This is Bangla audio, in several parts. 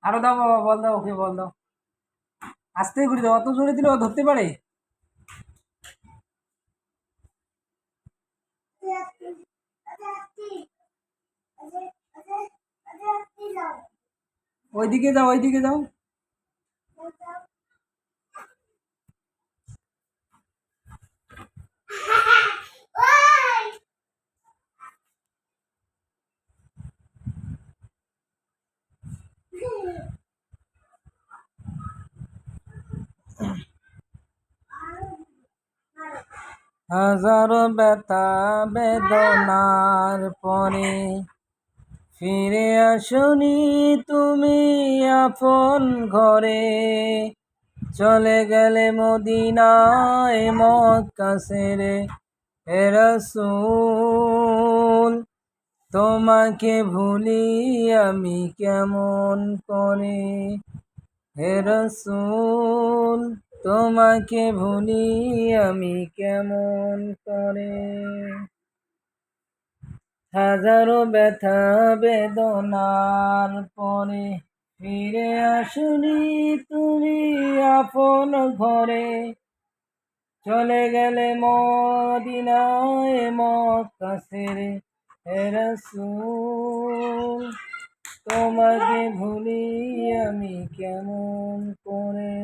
আরো দাও বাবা, বল দাও, ওকে বল দাও। আস্তে ঘুরে দাও, অত জোরে দিলে ও ধরতে পারে। ওইদিকে যাও, ওইদিকে যাও। হাজারো ব্যথা বেদনার পরে ফিরে আসনি তুমি আপন ঘরে। চলে গেলে মদিনায় মক্কা ছেড়ে, হে রাসূল তোমাকে ভুলি আমি কেমন করে। হে রাসূল তোমাকে ভুলি আমি কেমন করে। হাজারো ব্যথা বেদনার পরে ফিরে আসনি তুমি আপন ঘরে। চলে গেলে মদিনায় মক্কা ছেড়ে, হে রাসূল তোমাকে ভুলি আমি কেমন করে।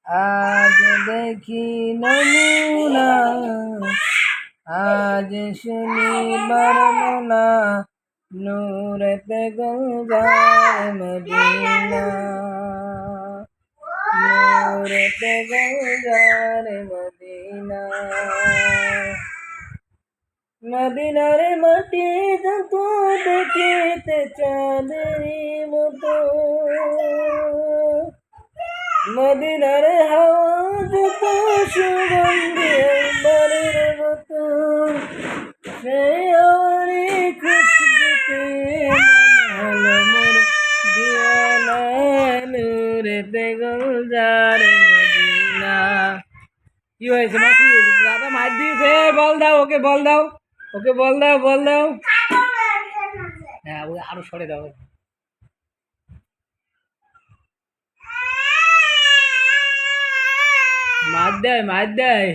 আজ দেখি নমুনা, আজ শুনি বর্ণনা, নূরেতে গুলজার মদিনা, নূরেতে গুলজার মদিনা। মদিনার মাটি যত দেখিতে চাঁদেরই মতো, মদিনার হাওয়া যত সুগন্ধি বারের মতো, সে আমারই খুশবুতে মনে হলো মোর দিওয়ানা, নূরেতে গুলজার মদিনা। কি হয়েছে মা, কি হয়েছে? দাদা মার দিয়েছে, বল দাও ওকে, বল দাও ওকে, বল দাও, বল দাও। হ্যাঁ আরো সরে দাও। মার দেয়, মার দেয়।